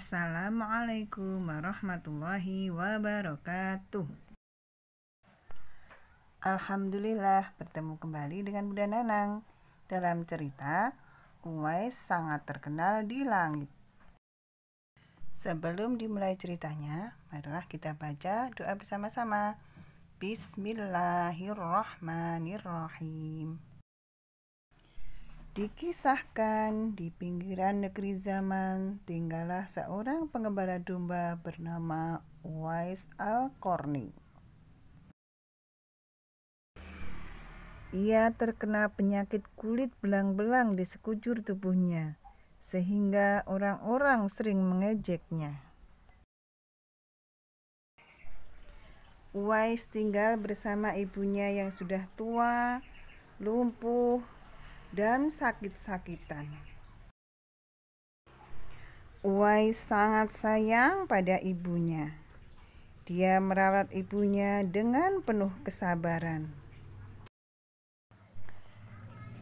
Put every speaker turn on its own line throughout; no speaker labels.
Assalamualaikum warahmatullahi wabarakatuh. Alhamdulillah bertemu kembali dengan Bunda Nanang dalam cerita Uwais sangat terkenal di langit. Sebelum dimulai ceritanya, marilah kita baca doa bersama-sama. Bismillahirrahmanirrahim. Dikisahkan di pinggiran negeri zaman tinggallah seorang pengembala domba bernama Uwais Al-Qarni. Ia terkena penyakit kulit belang-belang di sekujur tubuhnya, sehingga orang-orang sering mengejeknya. Uwais tinggal bersama ibunya yang sudah tua, lumpuh, dan sakit-sakitan. Uwais sangat sayang pada ibunya. Dia merawat ibunya dengan penuh kesabaran.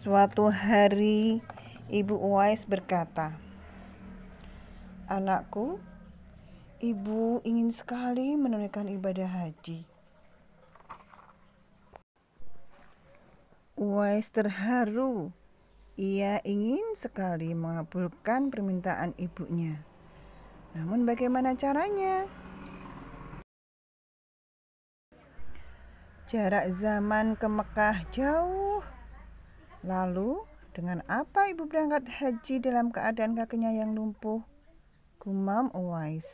Suatu hari, ibu Uwais berkata, "Anakku, ibu ingin sekali menunaikan ibadah haji." Uwais terharu. Ia ingin sekali mengabulkan permintaan ibunya. Namun bagaimana caranya? Jarak zaman ke Mekah jauh. Lalu, dengan apa ibu berangkat haji dalam keadaan kakinya yang lumpuh? Gumam Uwais.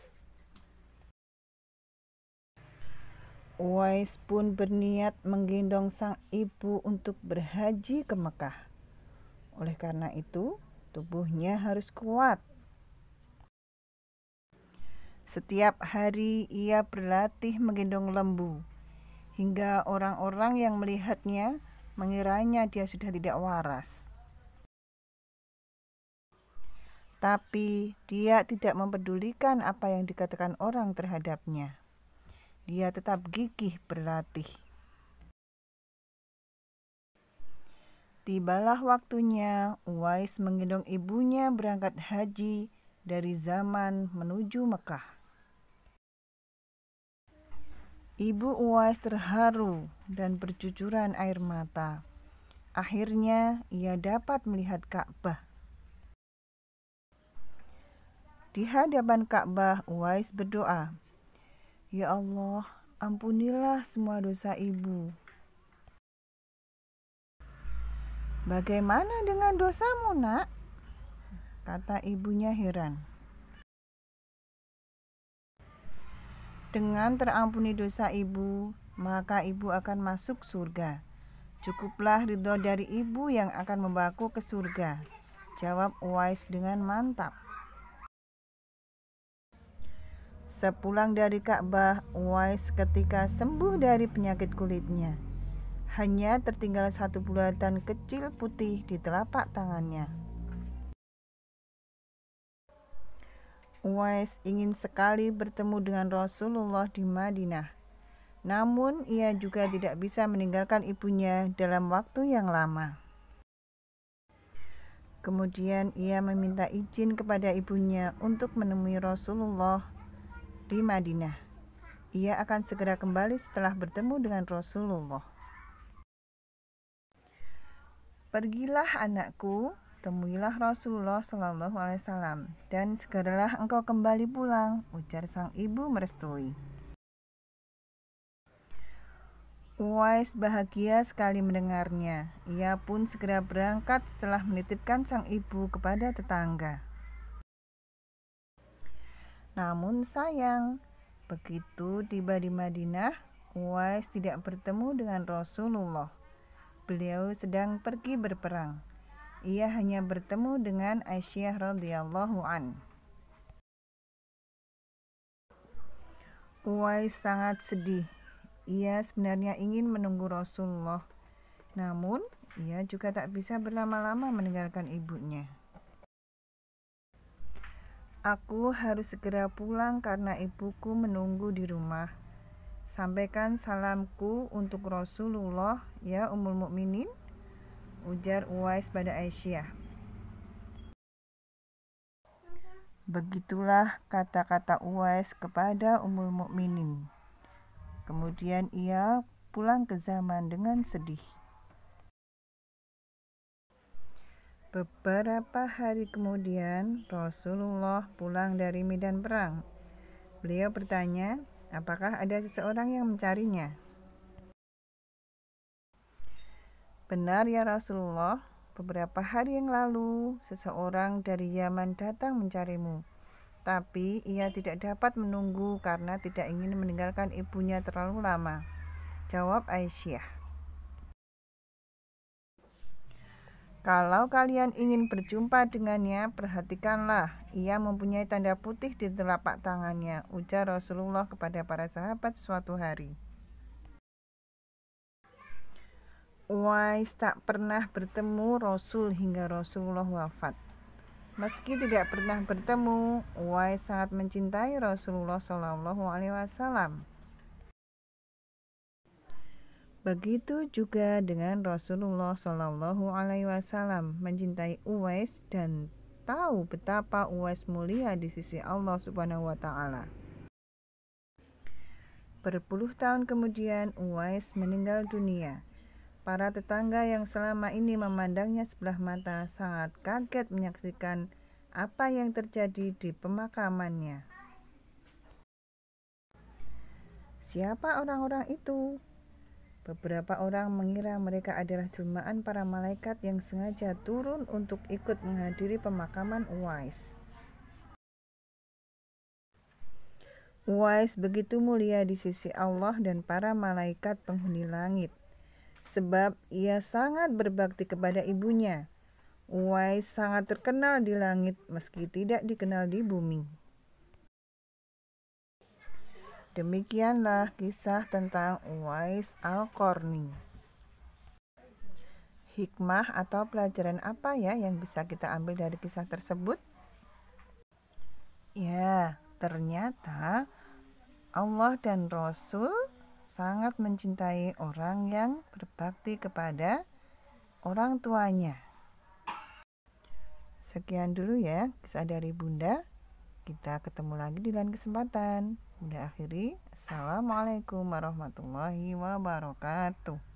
Uwais pun berniat menggendong sang ibu untuk berhaji ke Mekah. Oleh karena itu, tubuhnya harus kuat. Setiap hari ia berlatih menggendong lembu, hingga orang-orang yang melihatnya mengiranya dia sudah tidak waras. Tapi dia tidak mempedulikan apa yang dikatakan orang terhadapnya. Dia tetap gigih berlatih. Tibalah waktunya Uwais menggendong ibunya berangkat haji dari zaman menuju Mekah. Ibu Uwais terharu dan bercucuran air mata. Akhirnya ia dapat melihat Ka'bah. Di hadapan Ka'bah, Uwais berdoa, "Ya Allah, ampunilah semua dosa ibu." "Bagaimana dengan dosamu, Nak?" kata ibunya heran. "Dengan terampuni dosa ibu, maka ibu akan masuk surga. Cukuplah ridho dari ibu yang akan membawaku ke surga," jawab Uwais dengan mantap. Sepulang dari Ka'bah, Uwais ketika sembuh dari penyakit kulitnya, hanya tertinggal satu bulatan kecil putih di telapak tangannya. Uwais ingin sekali bertemu dengan Rasulullah di Madinah. Namun ia juga tidak bisa meninggalkan ibunya dalam waktu yang lama. Kemudian ia meminta izin kepada ibunya untuk menemui Rasulullah di Madinah. Ia akan segera kembali setelah bertemu dengan Rasulullah. "Pergilah anakku, temuilah Rasulullah SAW, dan segeralah engkau kembali pulang," ujar sang ibu merestui. Uwais bahagia sekali mendengarnya. Ia pun segera berangkat setelah menitipkan sang ibu kepada tetangga. Namun sayang, begitu tiba di Madinah, Uwais tidak bertemu dengan Rasulullah. Beliau sedang pergi berperang. Ia hanya bertemu dengan Aisyah radhiyallahu an. Uwais sangat sedih. Ia sebenarnya ingin menunggu Rasulullah, namun ia juga tak bisa berlama-lama meninggalkan ibunya. "Aku harus segera pulang karena ibuku menunggu di rumah. Sampaikan salamku untuk Rasulullah, ya Ummul Mukminin," ujar Uwais pada Aisyah. Begitulah kata-kata Uwais kepada Ummul Mukminin. Kemudian ia pulang ke zaman dengan sedih. Beberapa hari kemudian Rasulullah pulang dari medan perang. Beliau bertanya, apakah ada seseorang yang mencarinya? Benar ya Rasulullah, beberapa hari yang lalu seseorang dari Yaman datang mencarimu. Tapi ia tidak dapat menunggu karena tidak ingin meninggalkan ibunya terlalu lama. Jawab Aisyah. Kalau kalian ingin berjumpa dengannya, perhatikanlah, ia mempunyai tanda putih di telapak tangannya, ujar Rasulullah kepada para sahabat suatu hari. Uwais tak pernah bertemu Rasul hingga Rasulullah wafat. Meski tidak pernah bertemu, Uwais sangat mencintai Rasulullah SAW. Begitu juga dengan Rasulullah SAW mencintai Uwais dan tahu betapa Uwais mulia di sisi Allah Subhanahu wa taala. Berpuluh tahun kemudian Uwais meninggal dunia. Para tetangga yang selama ini memandangnya sebelah mata sangat kaget menyaksikan apa yang terjadi di pemakamannya. Siapa orang-orang itu? Beberapa orang mengira mereka adalah jelmaan para malaikat yang sengaja turun untuk ikut menghadiri pemakaman Uwais. Uwais begitu mulia di sisi Allah dan para malaikat penghuni langit, sebab ia sangat berbakti kepada ibunya. Uwais sangat terkenal di langit meski tidak dikenal di bumi. Demikianlah kisah tentang Uwais Al-Qarni. Hikmah atau pelajaran apa ya yang bisa kita ambil dari kisah tersebut? Ya, ternyata Allah dan Rasul sangat mencintai orang yang berbakti kepada orang tuanya. Sekian dulu ya kisah dari Bunda. Kita ketemu lagi di lain kesempatan. Bunda akhiri. Assalamualaikum warahmatullahi wabarakatuh.